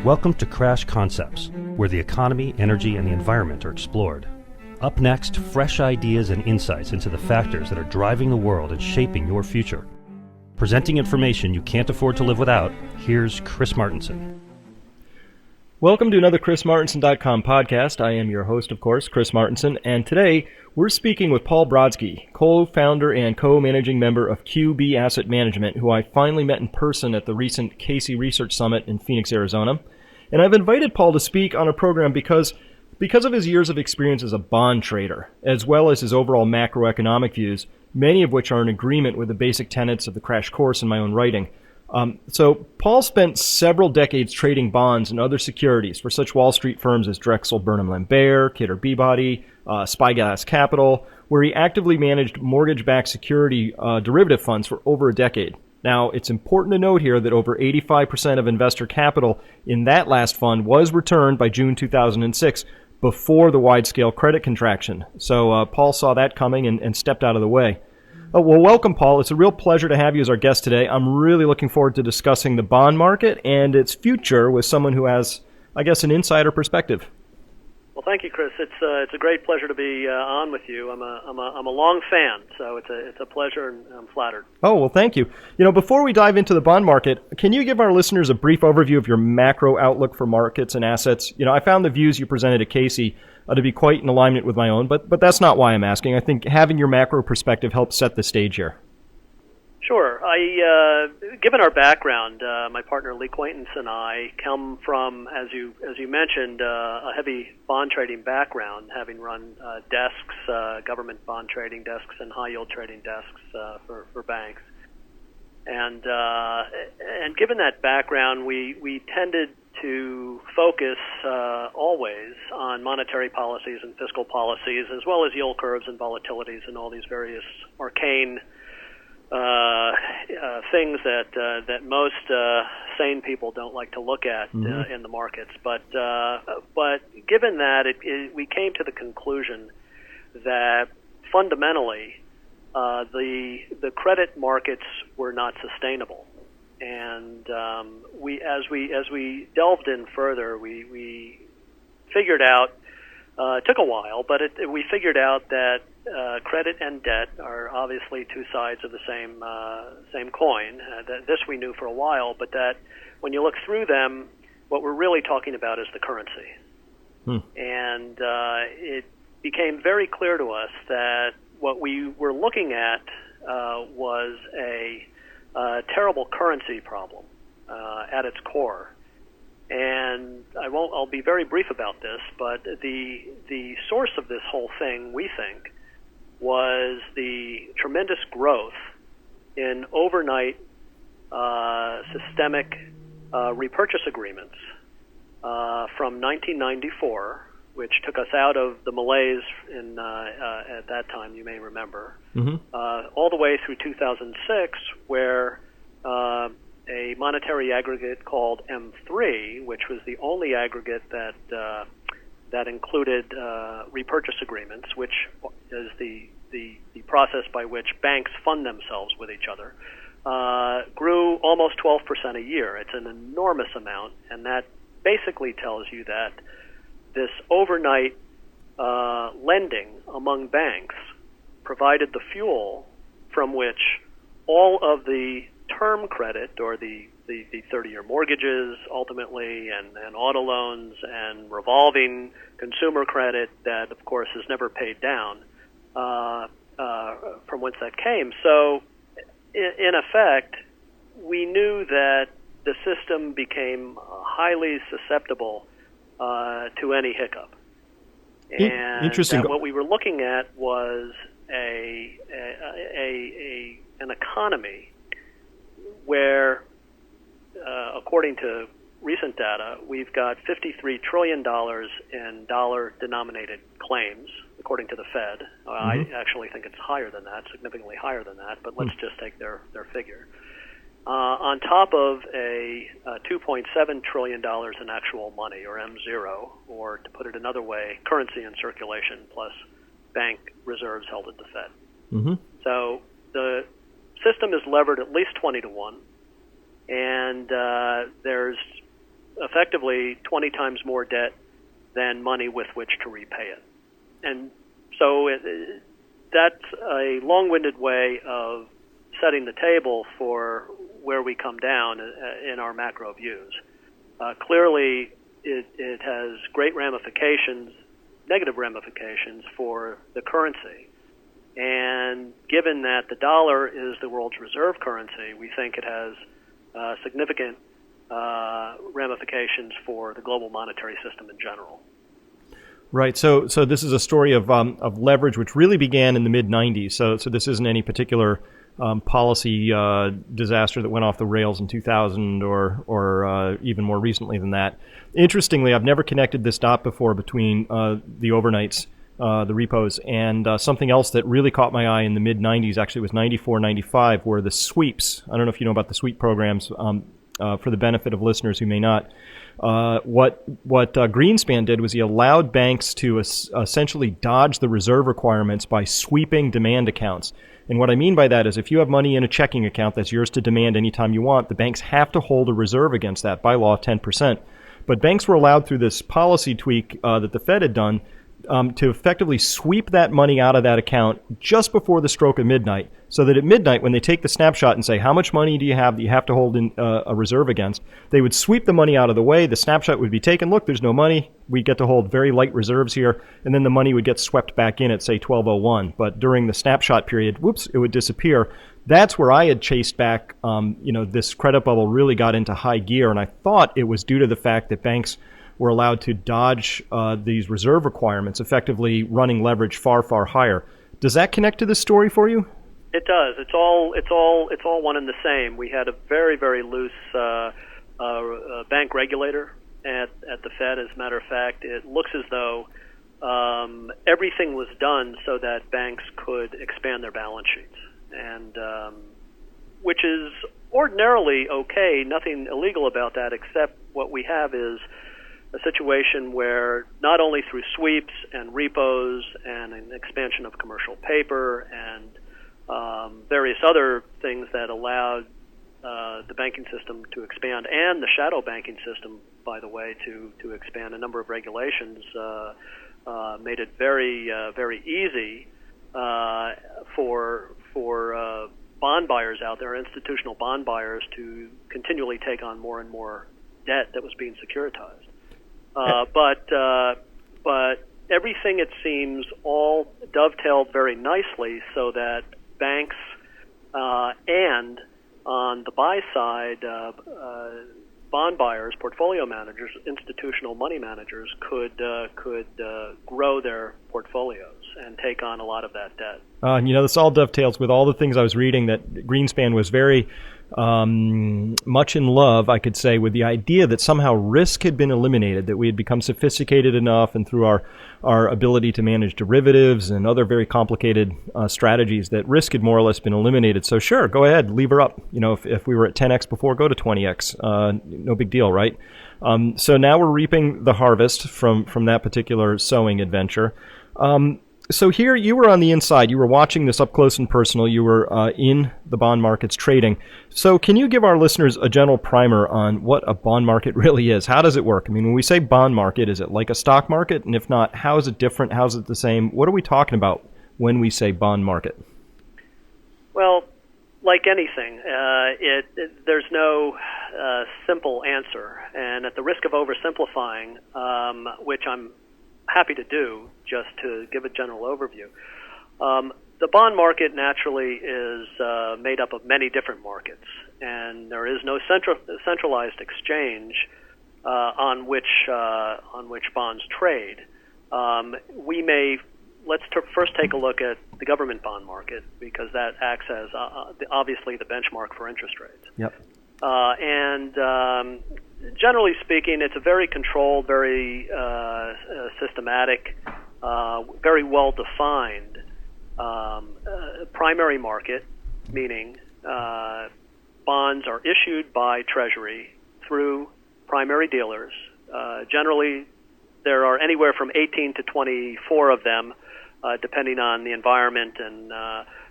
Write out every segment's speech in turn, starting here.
Welcome to Crash Concepts, where the economy, energy, and the environment are explored. Up next, fresh ideas and insights into the factors that are driving the world and shaping your future. Presenting information you can't afford to live without, here's Chris Martenson. Welcome to another ChrisMartenson.com podcast. I am your host, of course, Chris Martenson, and today we're speaking with Paul Brodsky, co-founder and co-managing member of QB Asset Management, who I finally met in person at the recent Casey Research Summit in Phoenix, Arizona. And I've invited Paul to speak on a program because of his years of experience as a bond trader, as well as his overall macroeconomic views, many of which are in agreement with the basic tenets of the crash course in my own writing. So Paul spent several decades trading bonds and other securities for such Wall Street firms as Drexel Burnham Lambert, Kidder Peabody, Spyglass Capital, where he actively managed mortgage-backed security derivative funds for over a decade. Now, it's important to note here that over 85% of investor capital in that last fund was returned by June 2006, before the wide-scale credit contraction. So Paul saw that coming and stepped out of the way. Well, welcome, Paul. It's a real pleasure to have you as our guest today. I'm really looking forward to discussing the bond market and its future with someone who has, I guess, an insider perspective. Well, thank you, Chris. It's a great pleasure to be on with you. I'm a long fan, so it's a pleasure, and I'm flattered. Oh, well, thank you. Before we dive into the bond market, can you give our listeners a brief overview of your macro outlook for markets and assets? I found the views you presented at Casey to be quite in alignment with my own, but that's not why I'm asking. I think having your macro perspective helps set the stage here. Sure. Given our background, my partner Lee Quaintance and I come from, as you mentioned, a heavy bond trading background, having run desks, government bond trading desks, and high yield trading desks for banks. And given that background, we tended to focus always on monetary policies and fiscal policies, as well as yield curves and volatilities and all these various arcane things that most sane people don't like to look at in the markets. But given that, we came to the conclusion that fundamentally the credit markets were not sustainable. And as we delved in further, we figured out. It took a while, but we figured out that credit and debt are obviously two sides of the same coin. This we knew for a while, but that when you look through them, what we're really talking about is the currency. And it became very clear to us that what we were looking at was a terrible currency problem at its core. And I'll be very brief about this, but the source of this whole thing, we think, was the tremendous growth in overnight systemic repurchase agreements from 1994, which took us out of the malaise at that time, you may remember, all the way through 2006, where a monetary aggregate called M3, which was the only aggregate that included repurchase agreements, which is the process by which banks fund themselves with each other, grew almost 12% a year. It's an enormous amount, and that basically tells you that this overnight lending among banks provided the fuel from which all of the term credit, or the 30-year mortgages ultimately, and auto loans and revolving consumer credit that, of course, has never paid down, from whence that came. So, in effect, we knew that the system became highly susceptible to any hiccup. And Interesting. What we were looking at was an economy where, according to recent data, we've got $53 trillion in dollar-denominated claims, according to the Fed. I actually think it's higher than that, significantly higher than that, but let's just take their figure. On top of a $2.7 trillion in actual money, or M0, or to put it another way, currency in circulation plus bank reserves held at the Fed. So the system is levered at least 20 to 1, and there's effectively 20 times more debt than money with which to repay it. And so that's a long-winded way of setting the table for where we come down in our macro views. Clearly, it has great ramifications, negative ramifications for the currency. And given that the dollar is the world's reserve currency, we think it has significant ramifications for the global monetary system in general. Right. So this is a story of leverage, which really began in the mid-'90s. So this isn't any particular policy disaster that went off the rails in 2000 or even more recently than that. Interestingly, I've never connected this dot before between the overnights, the repos, and something else that really caught my eye in the mid-'90s. Actually, it was 94, 95, were the sweeps. I don't know if you know about the sweep programs. For the benefit of listeners who may not. What Greenspan did was he allowed banks to essentially dodge the reserve requirements by sweeping demand accounts. And what I mean by that is if you have money in a checking account that's yours to demand anytime you want, the banks have to hold a reserve against that, by law 10%. But banks were allowed through this policy tweak that the Fed had done to effectively sweep that money out of that account just before the stroke of midnight, so that at midnight, when they take the snapshot and say, how much money do you have that you have to hold in a reserve against, they would sweep the money out of the way, the snapshot would be taken, look, there's no money, we get to hold very light reserves here, and then the money would get swept back in at, say, 12:01. But during the snapshot period, whoops, it would disappear. That's where I had chased back, this credit bubble really got into high gear, and I thought it was due to the fact that banks were allowed to dodge these reserve requirements, effectively running leverage far, far higher. Does that connect to this story for you? It does. It's all one and the same. We had a very, very loose bank regulator at the Fed. As a matter of fact, it looks as though everything was done so that banks could expand their balance sheets, and which is ordinarily okay. Nothing illegal about that, except what we have is a situation where not only through sweeps and repos and an expansion of commercial paper and various other things that allowed the banking system to expand, and the shadow banking system, by the way, to expand, a number of regulations made it very, very easy for bond buyers out there, institutional bond buyers, to continually take on more and more debt that was being securitized. But everything, it seems, all dovetailed very nicely so that banks and on the buy side, bond buyers, portfolio managers, institutional money managers could grow their portfolios and take on a lot of that debt. This all dovetails with all the things I was reading, that Greenspan was very much in love, I could say, with the idea that somehow risk had been eliminated, that we had become sophisticated enough, and through our ability to manage derivatives and other very complicated strategies, that risk had more or less been eliminated. So sure, go ahead, lever up. If we were at 10x before, go to 20x. No big deal, right? So now we're reaping the harvest from that particular sowing adventure. So here you were on the inside. You were watching this up close and personal. You were in the bond markets trading. So can you give our listeners a general primer on what a bond market really is? How does it work? I mean, when we say bond market, is it like a stock market? And if not, how is it different? How is it the same? What are we talking about when we say bond market? Well, like anything, there's no simple answer. And at the risk of oversimplifying, which I'm happy to do, just to give a general overview. The bond market naturally is made up of many different markets, and there is no centralized exchange on which bonds trade. Let's first take a look at the government bond market, because that acts as obviously the benchmark for interest rates. Yep. And generally speaking, it's a very controlled, very systematic, very well-defined primary market, meaning bonds are issued by Treasury through primary dealers. Generally, there are anywhere from 18 to 24 of them, depending on the environment and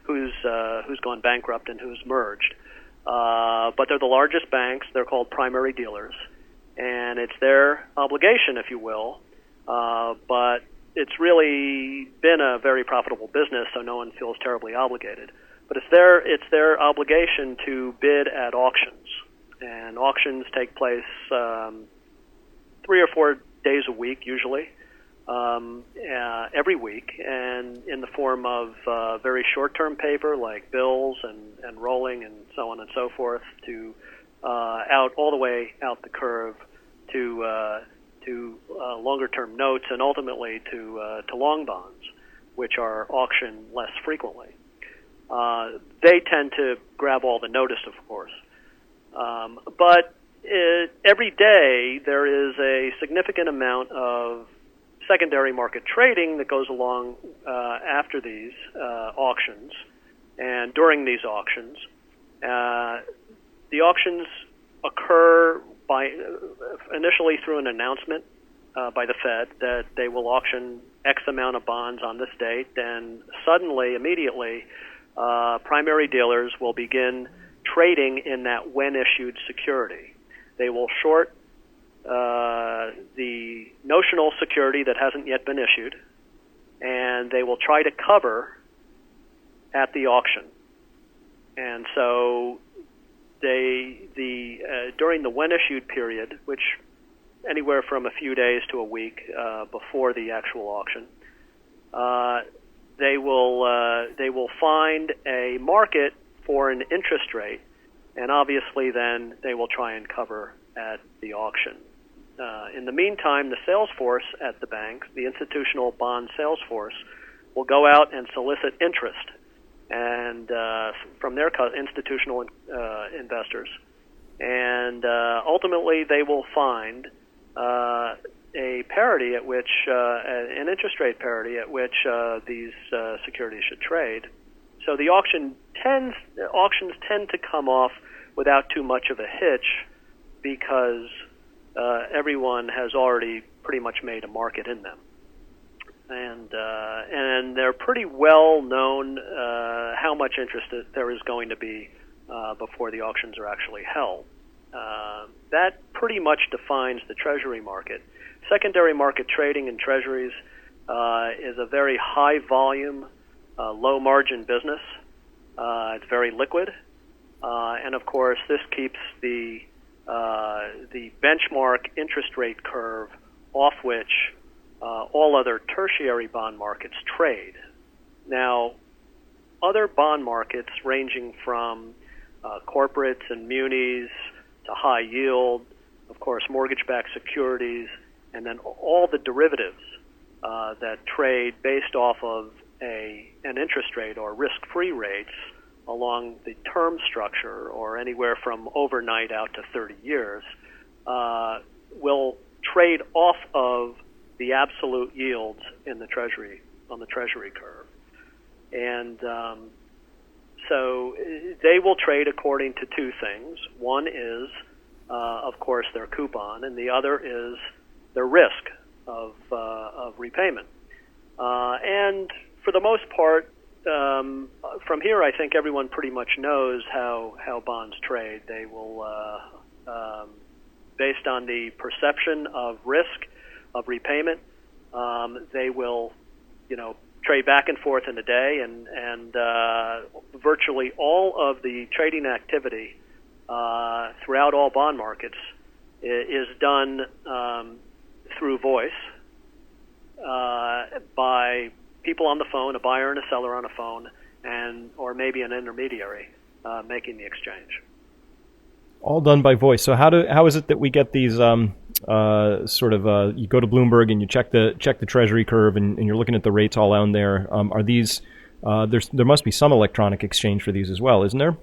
who's gone bankrupt and who's merged. but they're the largest banks. They're called primary dealers, and it's their obligation, if you will, but it's really been a very profitable business, so no one feels terribly obligated. But it's their obligation to bid at auctions, and auctions take place 3 or 4 days a week, usually, every week, and in the form of very short-term paper like bills and rolling and so on and so forth, to out all the way out the curve to longer-term notes, and ultimately to long bonds, which are auctioned less frequently. They tend to grab all the notice, of course. But every day there is a significant amount of secondary market trading that goes along after these auctions and during these auctions. The auctions occur initially through an announcement by the Fed that they will auction X amount of bonds on this date, and suddenly, immediately, primary dealers will begin trading in that when-issued security. They will short the notional security that hasn't yet been issued, and they will try to cover at the auction. And so during the when-issued period, which anywhere from a few days to a week before the actual auction, they will find a market for an interest rate, and obviously then they will try and cover at the auction. In the meantime, the sales force at the bank, the institutional bond sales force, will go out and solicit interest and from their institutional investors, and ultimately they will find a parity at which an interest rate parity at which these securities should trade. So the auctions tend to come off without too much of a hitch, because everyone has already pretty much made a market in them, and they're pretty well known how much interest there is going to be before the auctions are actually held. That pretty much defines the Treasury market. Secondary market trading in Treasuries is a very high volume, low margin business. It's very liquid, and of course this keeps the benchmark interest rate curve off which all other tertiary bond markets trade. Now, other bond markets ranging from corporates and munis to high yield, of course mortgage-backed securities, and then all the derivatives that trade based off of an interest rate or risk-free rates along the term structure, or anywhere from overnight out to 30 years, will trade off of the absolute yields in the Treasury, on the Treasury curve. And so they will trade according to two things. One is, of course, their coupon, and the other is their risk of repayment. And for the most part, from here, I think everyone pretty much knows how bonds trade. They will, based on the perception of risk of repayment, they will, trade back and forth in a day, and virtually all of the trading activity throughout all bond markets is done through voice by people on the phone, a buyer and a seller on a phone, or maybe an intermediary making the exchange. All done by voice. So how is it that we get these you go to Bloomberg and you check the Treasury curve, and you're looking at the rates all out there? Are these there must be some electronic exchange for these as well, isn't there?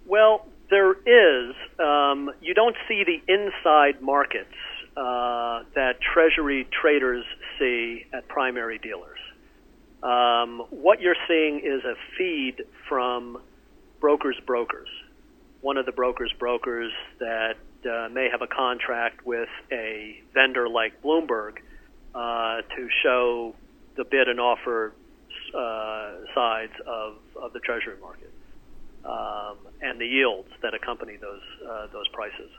Well, there is. You don't see the inside markets that Treasury traders see at primary dealers. What you're seeing is a feed from brokers. One of the brokers that may have a contract with a vendor like Bloomberg to show the bid and offer sides of the Treasury market. and the yields that accompany those prices.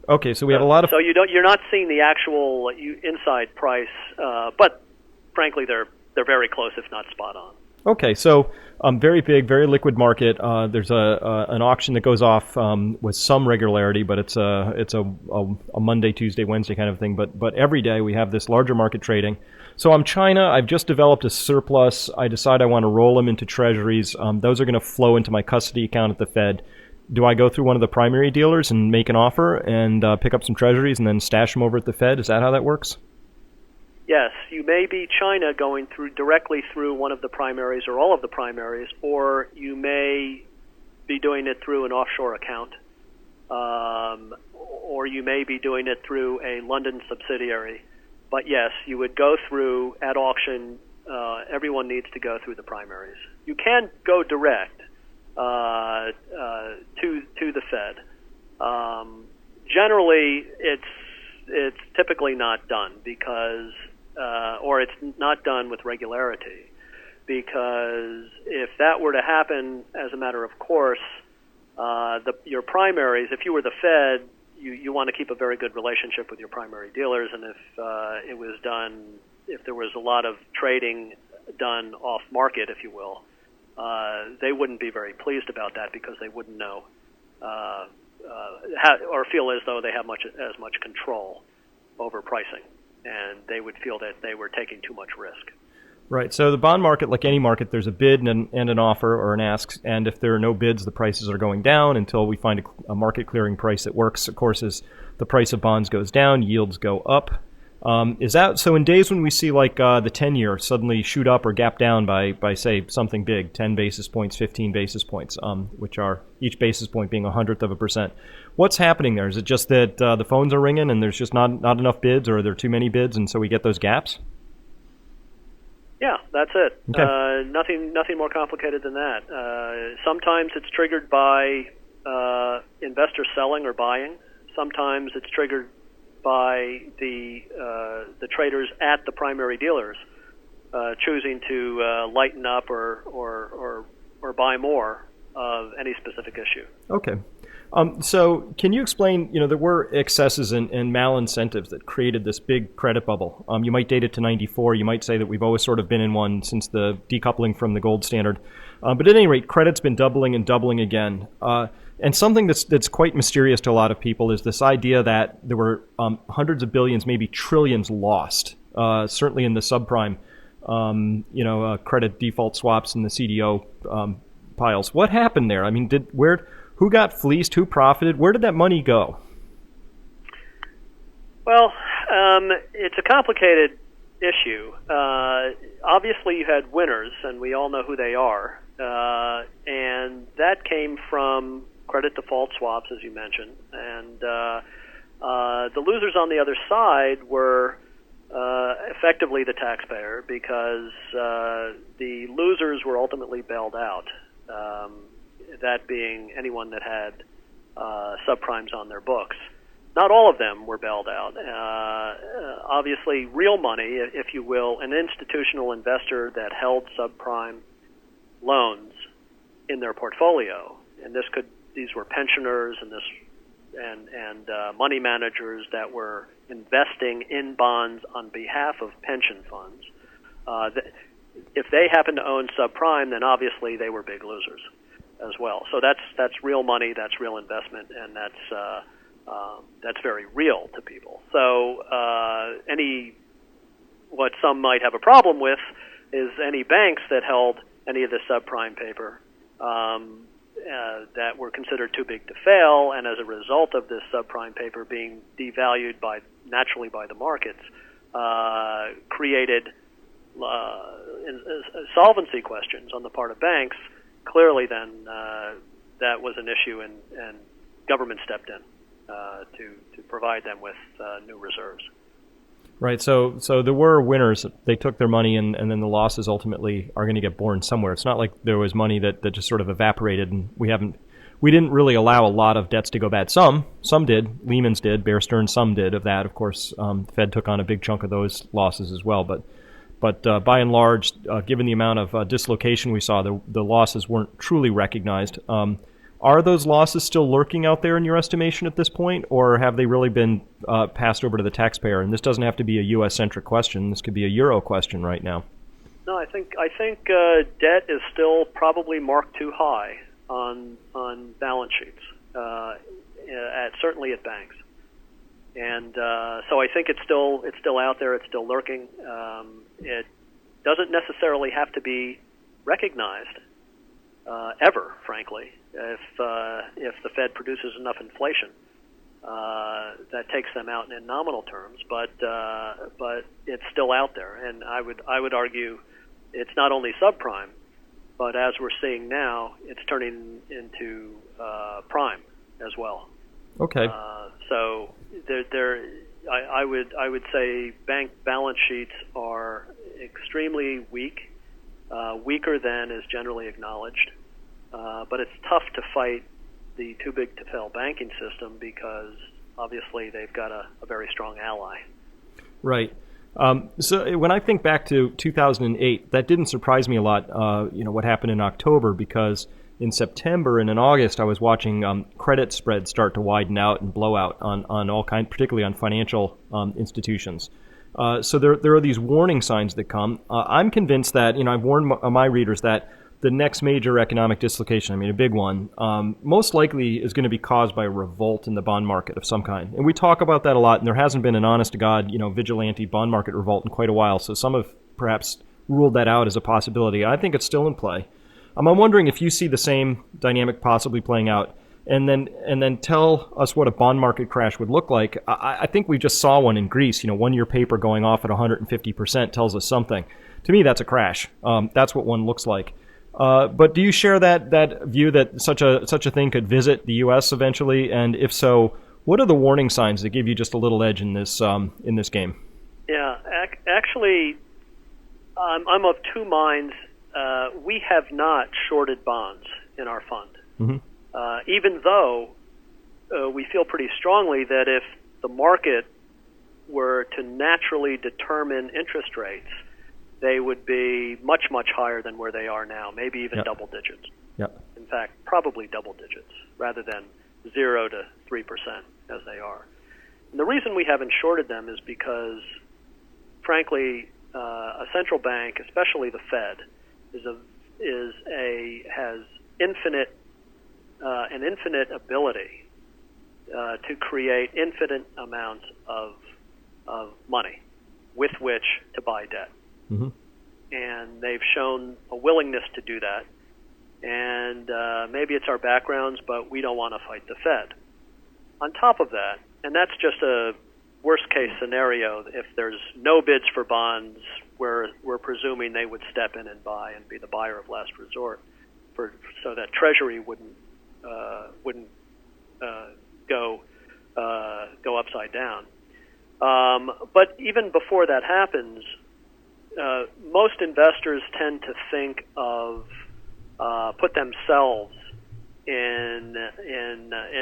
Okay, so we have a lot of. So you're not seeing the actual inside price, but frankly, they're very close, if not spot on. Okay, so very big, very liquid market. There's an auction that goes off with some regularity, but it's a Monday, Tuesday, Wednesday kind of thing. But every day we have this larger market trading. So I'm China. I've just developed a surplus. I decide I want to roll them into treasuries. Those are going to flow into my custody account at the Fed. Do I go through one of the primary dealers and make an offer and pick up some treasuries and then stash them over at the Fed? Is that how that works? Yes, you may be China going directly through one of the primaries or all of the primaries, or you may be doing it through an offshore account, or you may be doing it through a London subsidiary. But yes, you would go through at auction. Everyone needs to go through the primaries. You can go direct to the Fed. Generally, it's typically not done because. Or it's not done with regularity, because if that were to happen as a matter of course, your primaries, if you were the Fed, you want to keep a very good relationship with your primary dealers, and if there was a lot of trading done off market, if you will, they wouldn't be very pleased about that because they wouldn't know or feel as though they have as much control over pricing. And they would feel that they were taking too much risk. Right. So the bond market, like any market, there's a bid and an offer or an ask. And if there are no bids, the prices are going down until we find a market clearing price that works. Of course, as the price of bonds goes down, yields go up. Is that so? In days when we see like the 10-year suddenly shoot up or gap down by say something big, 10 basis points, 15 basis points, which are each basis point being 1/100%. What's happening there? Is it just that the phones are ringing and there's just not enough bids, or are there too many bids, and so we get those gaps? Yeah, that's it. Okay. Nothing more complicated than that. Sometimes it's triggered by investors selling or buying. Sometimes it's triggered by the traders at the primary dealers choosing to lighten up or buy more of any specific issue. Okay. So can you explain, there were excesses and malincentives that created this big credit bubble. You might date it to 94. You might say that we've always sort of been in one since the decoupling from the gold standard. But at any rate, credit's been doubling and doubling again. And something that's quite mysterious to a lot of people is this idea that there were hundreds of billions, maybe trillions lost, certainly in the subprime, credit default swaps and the CDO piles. What happened there? I mean, who got fleeced? Who profited? Where did that money go? Well, it's a complicated issue. Obviously, you had winners, and we all know who they are. And that came from credit default swaps, as you mentioned. And the losers on the other side were effectively the taxpayer, because the losers were ultimately bailed out. That being anyone that had subprimes on their books. Not all of them were bailed out. Obviously, real money, if you will, an institutional investor that held subprime loans in their portfolio, and these were pensioners and money managers that were investing in bonds on behalf of pension funds. If they happened to own subprime, then obviously they were big losers as well. So that's real money, that's real investment, and that's very real to people. So what some might have a problem with is any banks that held any of the subprime paper that were considered too big to fail, and as a result of this subprime paper being devalued naturally by the markets, created solvency questions on the part of banks. Clearly, then, that was an issue, and government stepped in to provide them with new reserves. Right. So there were winners. They took their money, and then the losses ultimately are going to get borne somewhere. It's not like there was money that just sort of evaporated, and we didn't really allow a lot of debts to go bad. Some did. Lehman's did. Bear Stearns, some did. Of that, of course, the Fed took on a big chunk of those losses as well. But But by and large, given the amount of dislocation we saw, the losses weren't truly recognized. Are those losses still lurking out there in your estimation at this point, or have they really been passed over to the taxpayer? And this doesn't have to be a U.S.-centric question. This could be a Euro question right now. No, I think debt is still probably marked too high on balance sheets, certainly at banks, and so I think it's still out there. It's still lurking. It doesn't necessarily have to be recognized ever, frankly. If the Fed produces enough inflation, that takes them out in nominal terms, but it's still out there, and I would argue it's not only subprime, but as we're seeing now, it's turning into prime as well. Okay. So I would say bank balance sheets are extremely weak, weaker than is generally acknowledged. But it's tough to fight the too-big-to-fail banking system because obviously they've got a very strong ally. Right. So when I think back to 2008, that didn't surprise me a lot, what happened in October, because in September and in August I was watching credit spreads start to widen out and blow out on all kinds, particularly on financial institutions. So there are these warning signs that come. I'm convinced that, I've warned my readers that the next major economic dislocation, a big one, most likely is going to be caused by a revolt in the bond market of some kind. And we talk about that a lot, and there hasn't been an honest-to-God, vigilante bond market revolt in quite a while, so some have perhaps ruled that out as a possibility. I think it's still in play. I'm wondering if you see the same dynamic possibly playing out, and then tell us what a bond market crash would look like. I think we just saw one in Greece. One-year paper going off at 150% tells us something. To me, that's a crash. That's what one looks like. But do you share that view that such a thing could visit the U.S. eventually? And if so, what are the warning signs that give you just a little edge in this game? Yeah, actually, I'm of two minds. We have not shorted bonds in our fund, even though we feel pretty strongly that if the market were to naturally determine interest rates, they would be much, much higher than where they are now, maybe even double digits. Yep. In fact, probably double digits rather than 0 to 3% as they are. And the reason we haven't shorted them is because, frankly, a central bank, especially the Fed, has an infinite ability to create infinite amounts of money with which to buy debt. Mm-hmm. And they've shown a willingness to do that. And maybe it's our backgrounds, but we don't want to fight the Fed. On top of that, and that's just a worst-case scenario, if there's no bids for bonds, we're presuming they would step in and buy and be the buyer of last resort, so that Treasury wouldn't go upside down. But even before that happens, most investors tend to think of put themselves in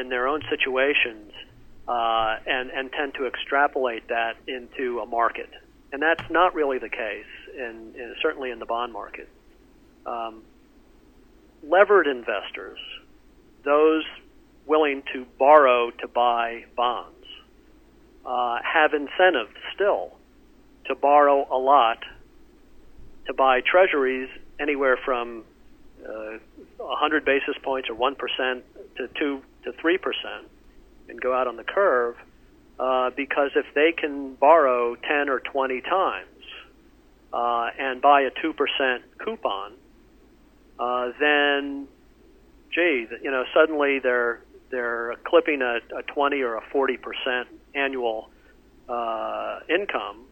their own situations and tend to extrapolate that into a market, and that's not really the case, certainly in the bond market. Levered investors, those willing to borrow to buy bonds, have incentive still to borrow a lot to buy treasuries anywhere from 100 basis points or 1% to 2 to 3% and go out on the curve because if they can borrow 10 or 20 times and buy a 2% coupon, then, suddenly they're clipping a 20 or a 40% annual income,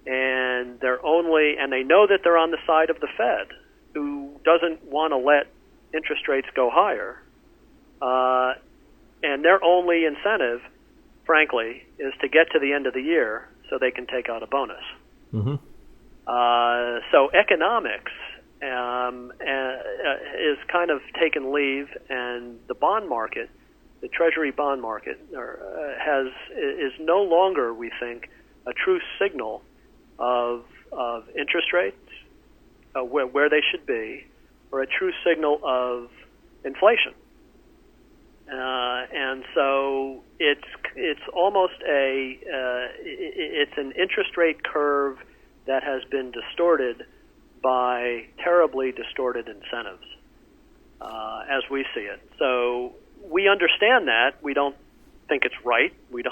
and they know that they're on the side of the Fed, who doesn't want to let interest rates go higher, and their only incentive, frankly, is to get to the end of the year so they can take out a bonus. Mm-hmm. So economics is kind of taken leave, and the bond market, the Treasury bond market, is no longer, we think, a true signal of interest rates, where they should be, or a true signal of inflation. And so it's almost it's an interest rate curve that has been distorted by terribly distorted incentives, as we see it. So we understand that. We don't think it's right. We'd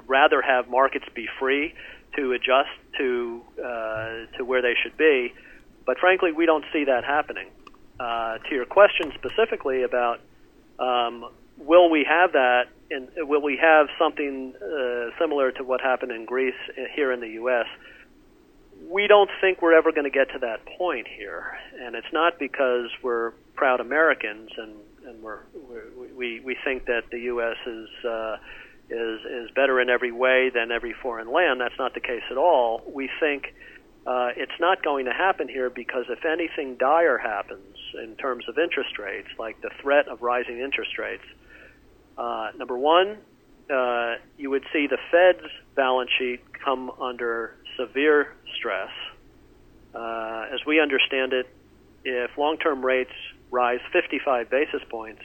rather have markets be free to adjust to where they should be. But frankly, we don't see that happening. To your question specifically about will we have that, and will we have something similar to what happened in Greece here in the U.S., we don't think we're ever going to get to that point here. And it's not because we're proud Americans and we think that the U.S. is better in every way than every foreign land. That's not the case at all. We think it's not going to happen here because if anything dire happens in terms of interest rates, like the threat of rising interest rates, number one, you would see the Fed's balance sheet come under severe stress. As we understand it, if long-term rates rise 55 basis points,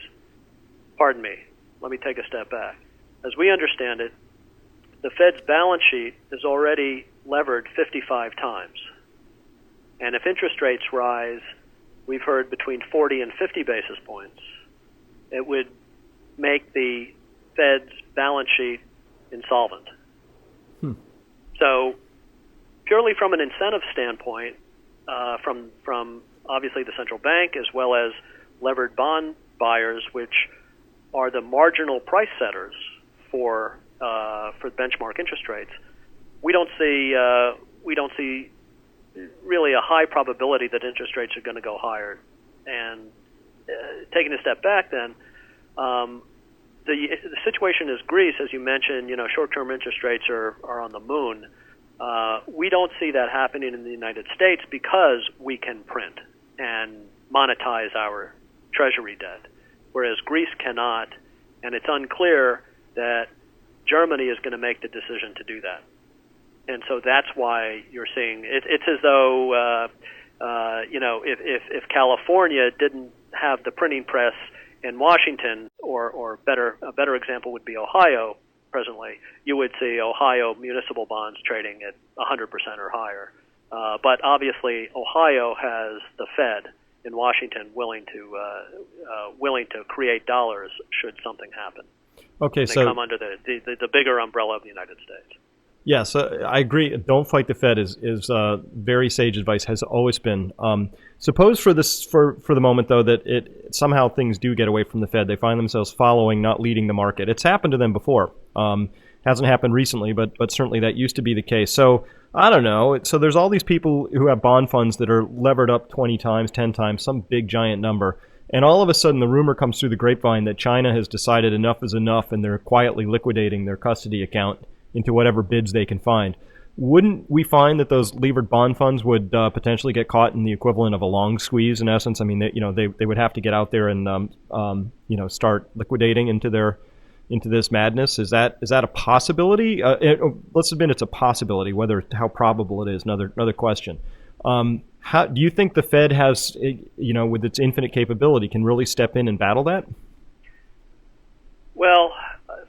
pardon me, let me take a step back. As we understand it, the Fed's balance sheet is already levered 55 times. And if interest rates rise, we've heard between 40 and 50 basis points, it would make the Fed's balance sheet insolvent. So purely from an incentive standpoint, from obviously the central bank as well as levered bond buyers, which are the marginal price setters for benchmark interest rates, we don't see really a high probability that interest rates are going to go higher. And taking a step back, then the situation is Greece, as you mentioned. Short-term interest rates are on the moon. We don't see that happening in the United States because we can print and monetize our treasury debt, whereas Greece cannot, and it's unclear that Germany is going to make the decision to do that. And so that's why you're seeing it's as though if California didn't have the printing press in Washington, or a better example would be Ohio presently, you would see Ohio municipal bonds trading at 100% or higher. But obviously, Ohio has the Fed in Washington willing to create dollars should something happen. Okay, they come under the bigger umbrella of the United States. Yes, I agree. Don't fight the Fed is very sage advice, has always been. Suppose for the moment, though, that it somehow things do get away from the Fed. They find themselves following, not leading the market. It's happened to them before. Hasn't happened recently, but certainly that used to be the case. So I don't know. So there's all these people who have bond funds that are levered up 20 times, 10 times, some big giant number. And all of a sudden the rumor comes through the grapevine that China has decided enough is enough and they're quietly liquidating their custody account into whatever bids they can find. Wouldn't we find that those levered bond funds would potentially get caught in the equivalent of a long squeeze? In essence, I mean, they would have to get out there and start liquidating into this madness. Is that a possibility? Let's admit it's a possibility. How probable it is, another question. How do you think the Fed has, with its infinite capability, can really step in and battle that? Well,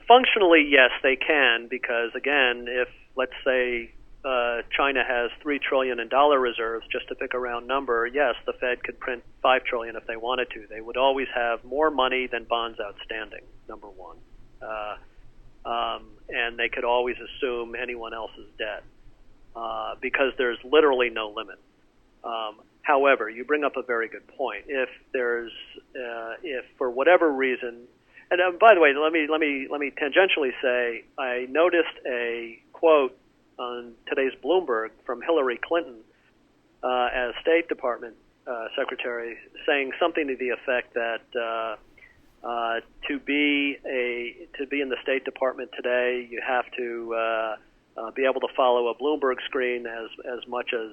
functionally, yes, they can, because again, if let's say China has $3 trillion in dollar reserves, just to pick a round number, yes, the Fed could print $5 trillion if they wanted to. They would always have more money than bonds outstanding, number one, and they could always assume anyone else's debt because there's literally no limit. However, you bring up a very good point. If for whatever reason, and by the way, let me tangentially say, I noticed a quote on today's Bloomberg from Hillary Clinton as State Department Secretary, saying something to the effect that to be in the State Department today, you have to be able to follow a Bloomberg screen as much as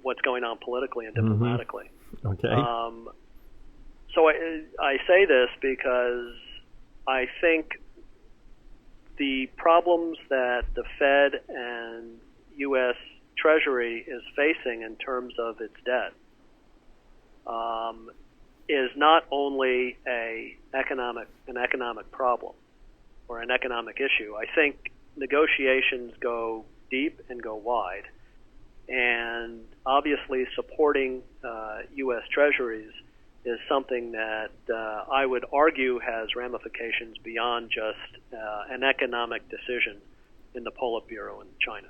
what's going on politically and diplomatically. Okay. So I say this because I think the problems that the Fed and U.S. Treasury is facing in terms of its debt is not only an economic problem or an economic issue. I think negotiations go deep and go wide, and obviously supporting U.S. Treasuries is something that I would argue has ramifications beyond just an economic decision in the Politburo in China.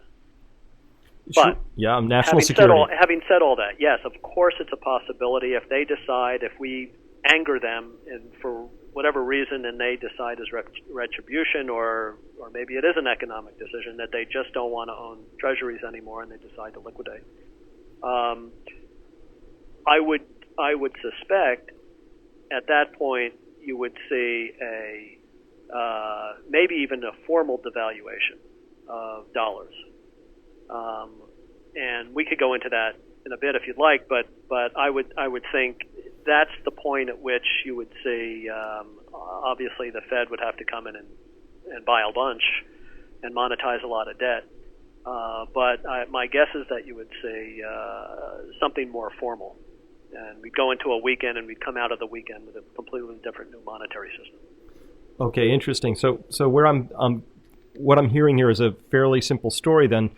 But yeah, national security. Having said all that, yes, of course it's a possibility. If they decide, if we anger them, and for whatever reason, and they decide as retribution, or maybe it is an economic decision that they just don't want to own treasuries anymore, and they decide to liquidate. I would suspect at that point you would see maybe even a formal devaluation of dollars. And we could go into that in a bit if you'd like, but I would think that's the point at which you would see, obviously the Fed would have to come in and buy a bunch and monetize a lot of debt. But my guess is that you would see something more formal. And we'd go into a weekend and we'd come out of the weekend with a completely different new monetary system. Okay, interesting. So where what I'm hearing here is a fairly simple story then.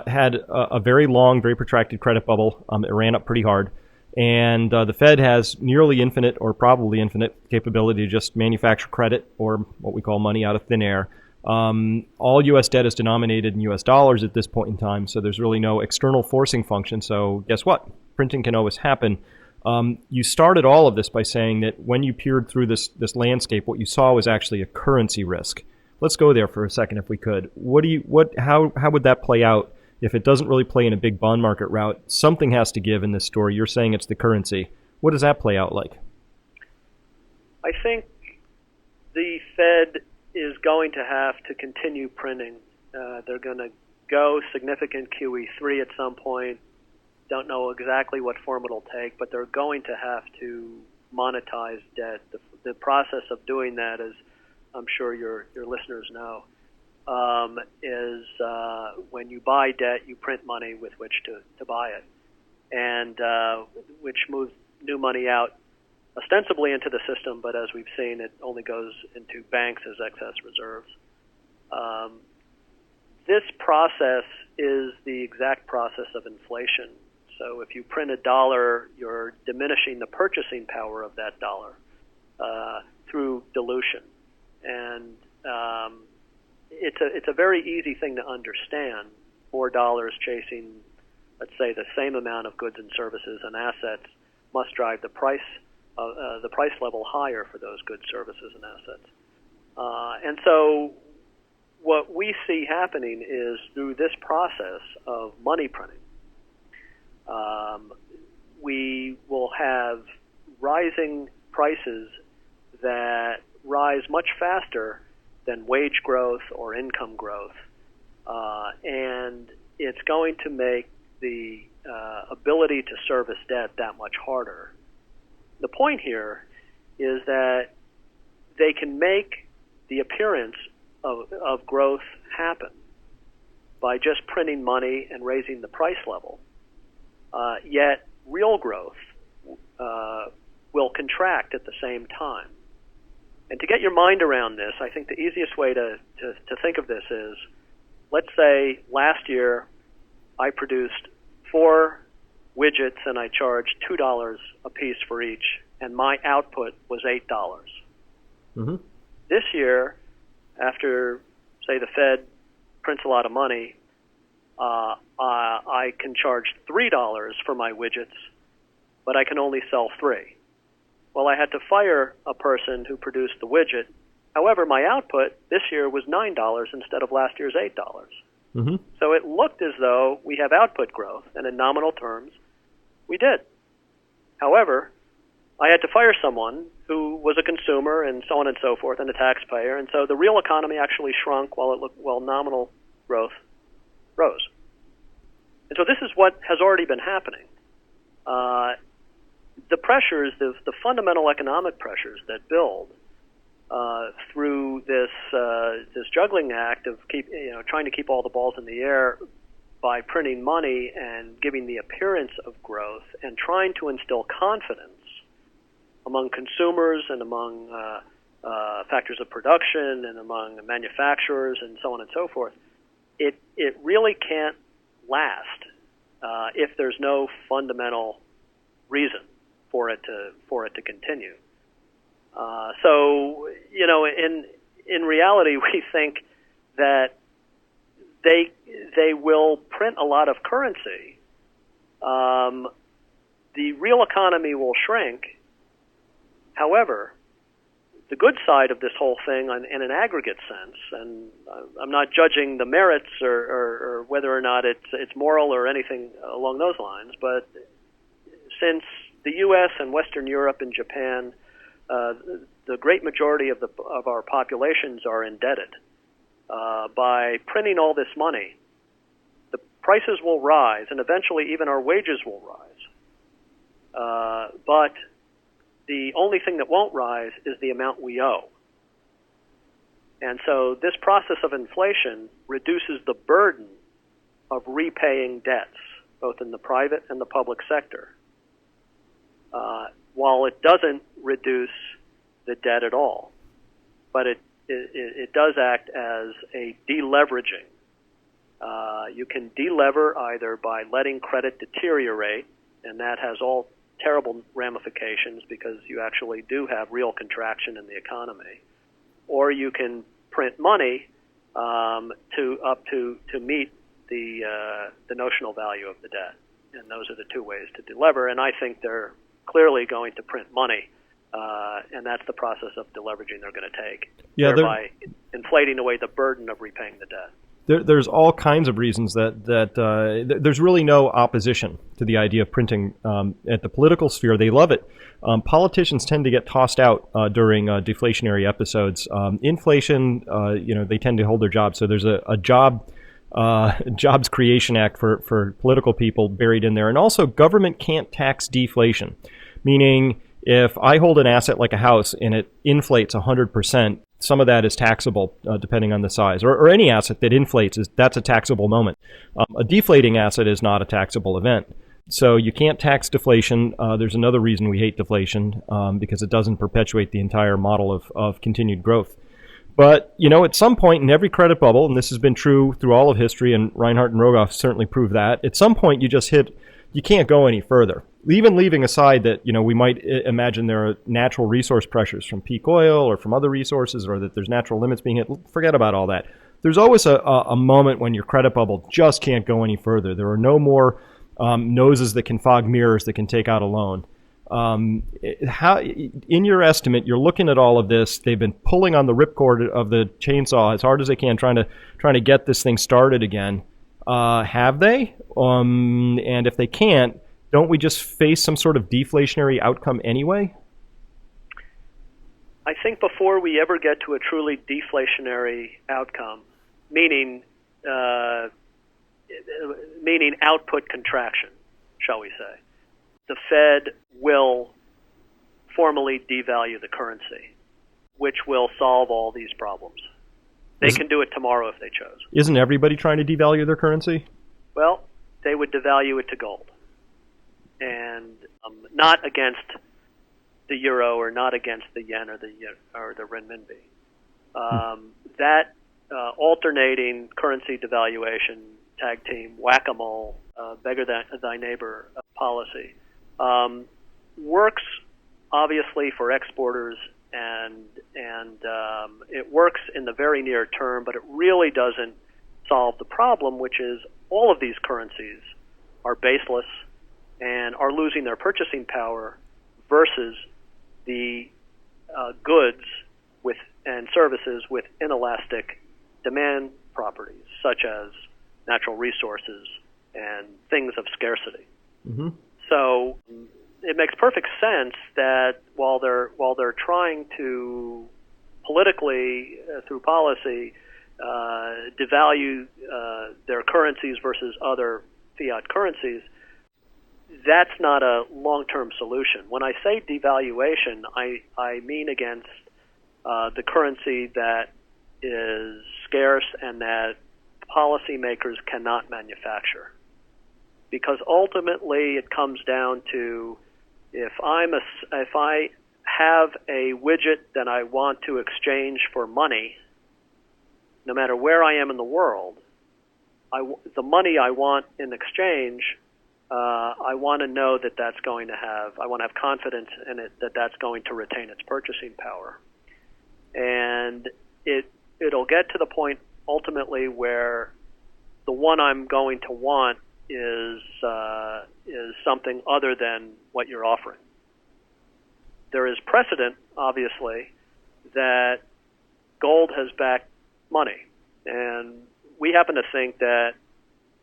Had a very long, very protracted credit bubble. It ran up pretty hard. And the Fed has nearly infinite or probably infinite capability to just manufacture credit, or what we call money, out of thin air. All U.S. debt is denominated in U.S. dollars at this point in time, so there's really no external forcing function. So guess what? Printing can always happen. You started all of this by saying that when you peered through this landscape, what you saw was actually a currency risk. Let's go there for a second, if we could. How would that play out if it doesn't really play in a big bond market route? Something has to give in this story. You're saying it's the currency. What does that play out like? I think the Fed is going to have to continue printing. They're going to go significant QE3 at some point. Don't know exactly what form it'll take, but they're going to have to monetize debt. The process of doing that is, I'm sure your listeners know, is when you buy debt, you print money with which to buy it, and which moves new money out ostensibly into the system, but as we've seen, it only goes into banks as excess reserves. This process is the exact process of inflation. So if you print $1, you're diminishing the purchasing power of that dollar through dilution. And it's a very easy thing to understand. $4 chasing, let's say, the same amount of goods and services and assets must drive the price level higher for those goods, services, and assets. And so what we see happening is through this process of money printing, we will have rising prices that rise much faster than wage growth or income growth. And it's going to make the ability to service debt that much harder. The point here is that they can make the appearance of growth happen by just printing money and raising the price level. Yet real growth will contract at the same time. And to get your mind around this, I think the easiest way to think of this is, let's say last year I produced 4 widgets and I charged $2 a piece for each, and my output was $8. Mm-hmm. This year, after, say, the Fed prints a lot of money, I can charge $3 for my widgets, but I can only sell 3. Well, I had to fire a person who produced the widget. However, my output this year was $9 instead of last year's $8. Mm-hmm. So it looked as though we have output growth, and in nominal terms, we did. However, I had to fire someone who was a consumer and so on and so forth, and a taxpayer, and so the real economy actually shrunk while nominal growth rose. And so this is what has already been happening. The pressures, the fundamental economic pressures that build through this this juggling act of trying to keep all the balls in the air by printing money and giving the appearance of growth and trying to instill confidence among consumers and among factors of production and among manufacturers and so on and so forth. It really can't last if there's no fundamental reason for it to continue. So in reality, we think that they will print a lot of currency. The real economy will shrink. However, the good side of this whole thing in an aggregate sense, and I'm not judging the merits or whether or not it's moral or anything along those lines, but since the U.S. and Western Europe and Japan, the great majority of our populations are indebted. By printing all this money, the prices will rise, and eventually even our wages will rise. But the only thing that won't rise is the amount we owe. And so this process of inflation reduces the burden of repaying debts, both in the private and the public sector, while it doesn't reduce the debt at all. But it does act as a deleveraging. You can delever either by letting credit deteriorate, and that has all terrible ramifications because you actually do have real contraction in the economy, or you can print money to meet the notional value of the debt, and those are the two ways to delever. And I think they're clearly going to print money, and that's the process of deleveraging they're going to take, thereby inflating away the burden of repaying the debt. There's all kinds of reasons that there's really no opposition to the idea of printing at the political sphere. They love it. Politicians tend to get tossed out during deflationary episodes. Inflation, they tend to hold their jobs. So there's a Jobs Creation Act for political people buried in there. And also, government can't tax deflation, meaning if I hold an asset like a house and it inflates 100%, some of that is taxable depending on the size, or any asset that inflates, that's a taxable moment. A deflating asset is not a taxable event. So you can't tax deflation. There's another reason we hate deflation, because it doesn't perpetuate the entire model of continued growth. But, at some point in every credit bubble, and this has been true through all of history, and Reinhardt and Rogoff certainly proved that, at some point you can't go any further. Even leaving aside that, we might imagine there are natural resource pressures from peak oil or from other resources, or that there's natural limits being hit. Forget about all that. There's always a moment when your credit bubble just can't go any further. There are no more noses that can fog mirrors that can take out a loan. How, in your estimate, you're looking at all of this. They've been pulling on the ripcord of the chainsaw as hard as they can, trying to get this thing started again. Have they? And if they can't, don't we just face some sort of deflationary outcome anyway? I think before we ever get to a truly deflationary outcome, meaning output contraction, shall we say, the Fed will formally devalue the currency, which will solve all these problems. They can do it tomorrow if they chose. Isn't everybody trying to devalue their currency? Well, they would devalue it to gold, and not against the euro or not against the yen or the renminbi. That alternating currency devaluation, tag team, whack-a-mole, beggar thy neighbor policy works obviously for exporters, and it works in the very near term, but it really doesn't solve the problem, which is all of these currencies are baseless and are losing their purchasing power versus the goods and services with inelastic demand properties, such as natural resources and things of scarcity. Mm-hmm. So it makes perfect sense that while they're trying to politically through policy devalue their currencies versus other fiat currencies, that's not a long-term solution. When I say devaluation, I mean against the currency that is scarce and that policymakers cannot manufacture. Because ultimately it comes down to if I have a widget that I want to exchange for money, no matter where I am in the world, the money I want in exchange, I want to know that I want to have confidence in it that that's going to retain its purchasing power. And it'll get to the point ultimately where the one I'm going to want is something other than what you're offering. There is precedent, obviously, that gold has backed money, and we happen to think that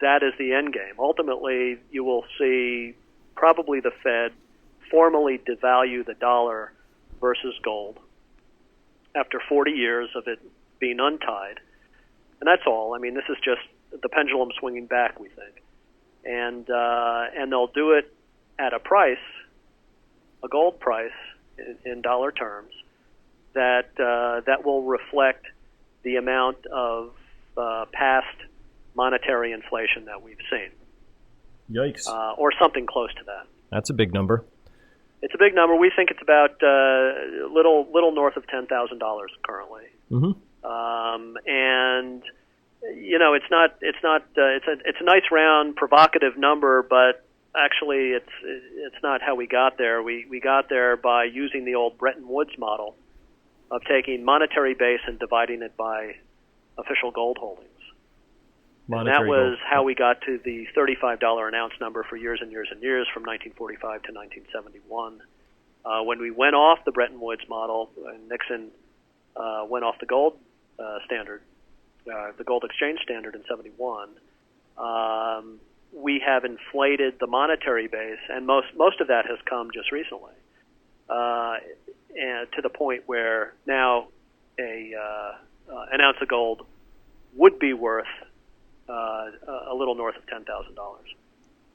that is the end game. Ultimately, you will see probably the Fed formally devalue the dollar versus gold after 40 years of it being untied. And that's all. I mean, this is just the pendulum swinging back, we think. And they'll do it at a price, a gold price in dollar terms, that will reflect the amount of past monetary inflation that we've seen. Yikes. Or something close to that. That's a big number. It's a big number. We think it's about little north of $10,000 currently. Mm-hmm. And you know, it's a nice round provocative number, but actually it's not how we got there. We got there by using the old Bretton Woods model of taking monetary base and dividing it by official gold holdings. And that was how we got to the $35 an ounce number for years and years and years from 1945 to 1971. When we went off the Bretton Woods model, and Nixon went off the gold standard, the gold exchange standard in 71, we have inflated the monetary base, and most of that has come just recently, and to the point where now an ounce of gold would be worth a little north of $10,000.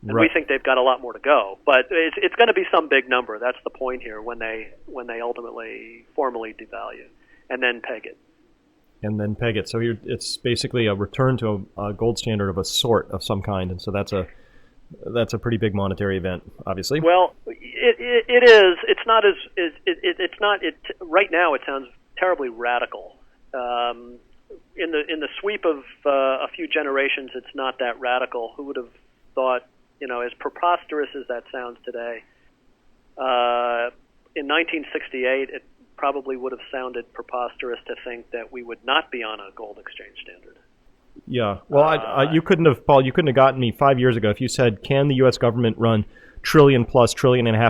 And right. We think they've got a lot more to go, but it's going to be some big number. That's the point here when they ultimately formally devalue and then peg it. So it's basically a return to a gold standard of a sort of some kind, and so that's a pretty big monetary event, obviously. Well, it is. It's not as it's not. Right now, it sounds terribly radical. In the sweep of a few generations, it's not that radical. Who would have thought? You know, as preposterous as that sounds today, in 1968, it probably would have sounded preposterous to think that we would not be on a gold exchange standard. Yeah. Well, you couldn't have gotten me 5 years ago if you said, can the U.S. government run $1 trillion+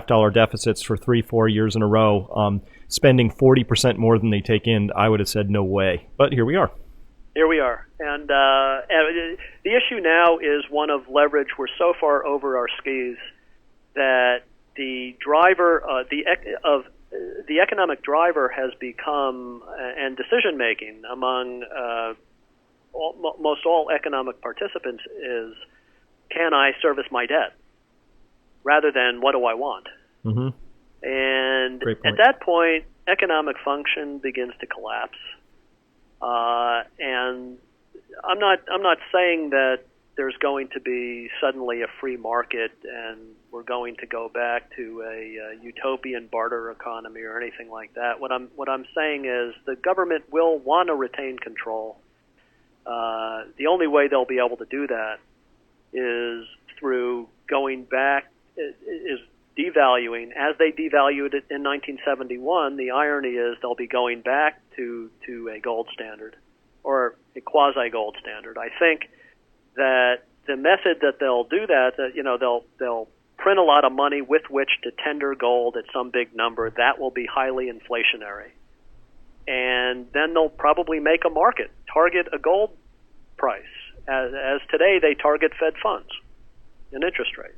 dollar deficits for 3-4 years in a row, spending 40% more than they take in? I would have said no way. But here we are. Here we are. And the issue now is one of leverage. We're so far over our skis that the driver, the economic driver has become, and decision making among most all economic participants is, can I service my debt, rather than what do I want? Mm-hmm. And at that point, economic function begins to collapse. And I'm not saying that there's going to be suddenly a free market and we're going to go back to a utopian barter economy or anything like that. What I'm saying is the government will want to retain control. The only way they'll be able to do that is through going back, is devaluing. As they devalued it in 1971, the irony is they'll be going back to a gold standard or a quasi-gold standard. I think that the method that they'll do that they'll print a lot of money with which to tender gold at some big number. That will be highly inflationary. And then they'll probably make a market, target a gold price. As today they target Fed funds, an interest rate.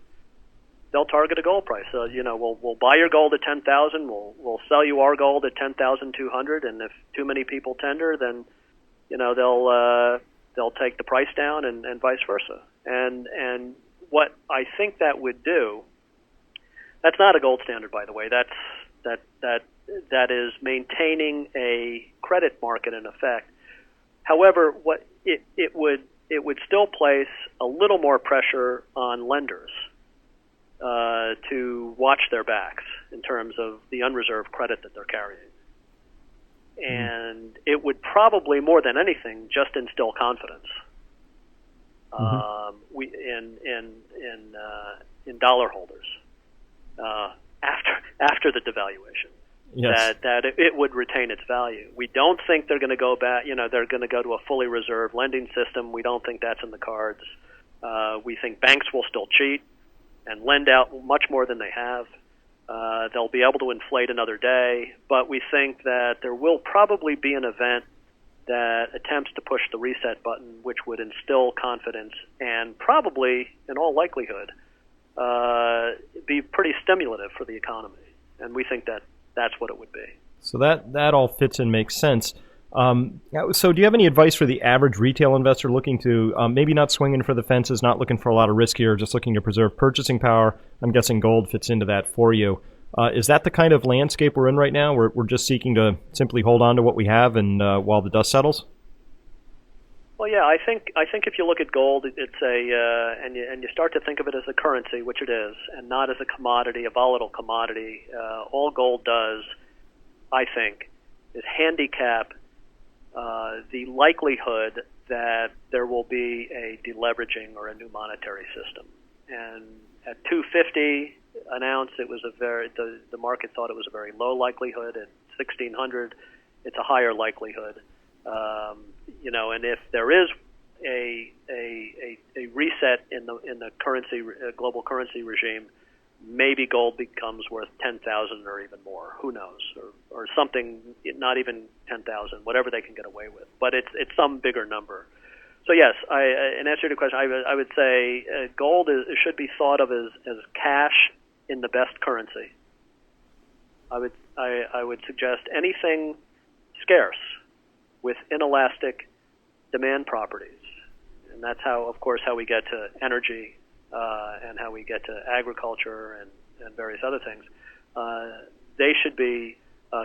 They'll target a gold price. So, we'll buy your gold at 10,000. We'll sell you our gold at 10,200. And if too many people tender, then they'll take the price down, and vice versa. And what I think that would do, that's not a gold standard, by the way. That is maintaining a credit market in effect. However, what it would still place a little more pressure on lenders to watch their backs in terms of the unreserved credit that they're carrying. And it would probably, more than anything, just instill confidence in dollar holders after the devaluation. Yes. That it would retain its value. We don't think they're going to go back. They're going to go to a fully reserved lending system. We don't think that's in the cards. We think banks will still cheat and lend out much more than they have. They'll be able to inflate another day, but we think that there will probably be an event that attempts to push the reset button, which would instill confidence and probably, in all likelihood, be pretty stimulative for the economy. And we think that that's what it would be. So that all fits and makes sense. So do you have any advice for the average retail investor looking to maybe not swinging for the fences, not looking for a lot of risk here, just looking to preserve purchasing power? I'm guessing gold fits into that for you. Is that the kind of landscape we're in right now? We're just seeking to simply hold on to what we have and while the dust settles? Well, yeah, I think if you look at gold, it's and you start to think of it as a currency, which it is, and not as a commodity, a volatile commodity. All gold does, I think, is handicap the likelihood that there will be a deleveraging or a new monetary system. And at 250 an ounce, it was the market thought it was a very low likelihood. At 1600, it's a higher likelihood. And if there is a reset in the currency global currency regime, maybe gold becomes worth 10,000 or even more. Who knows? Or something, not even 10,000, whatever they can get away with. But it's some bigger number. So yes, in answer to your question, I would say gold should be thought of as cash in the best currency. I would suggest anything scarce with inelastic demand properties, and that's how we get to energy and how we get to agriculture and various other things. They should be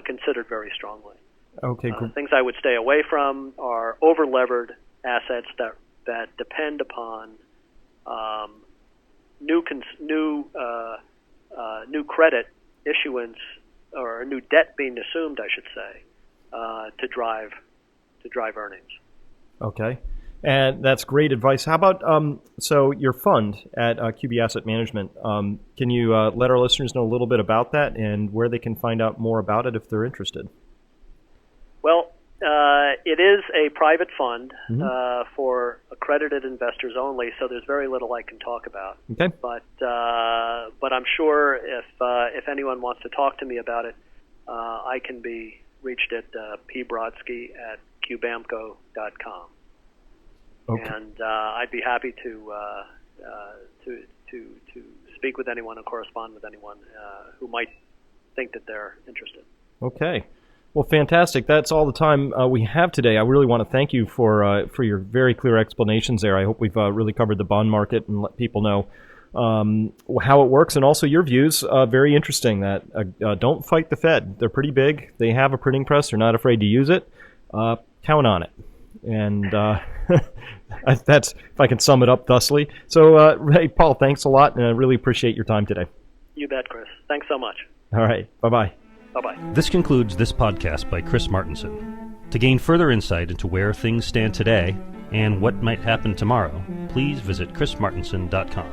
considered very strongly. Okay. Things I would stay away from are over-levered assets that depend upon new credit issuance or new debt being assumed, I should say, to drive earnings. Okay. And that's great advice. How about, so your fund at QB Asset Management, can you let our listeners know a little bit about that and where they can find out more about it if they're interested? Well, it is a private fund for accredited investors only, so there's very little I can talk about. Okay. But I'm sure if anyone wants to talk to me about it, I can be reached at pbrodsky@qbamco.com. Okay. And I'd be happy to speak with anyone and correspond with anyone who might think that they're interested. Okay. Well, fantastic. That's all the time we have today. I really want to thank you for your very clear explanations there. I hope we've really covered the bond market and let people know how it works, and also your views. Very interesting that don't fight the Fed. They're pretty big. They have a printing press. They're not afraid to use it. Count on it. And that's, if I can sum it up thusly. So, hey, Paul, thanks a lot, and I really appreciate your time today. You bet, Chris. Thanks so much. All right. Bye-bye. Bye-bye. This concludes this podcast by Chris Martenson. To gain further insight into where things stand today and what might happen tomorrow, please visit chrismartenson.com.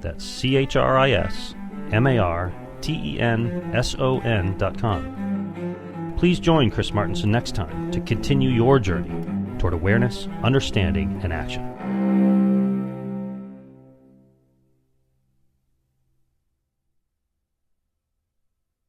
That's ChrisMartenson.com. Please join Chris Martenson next time to continue your journey toward awareness, understanding, and action.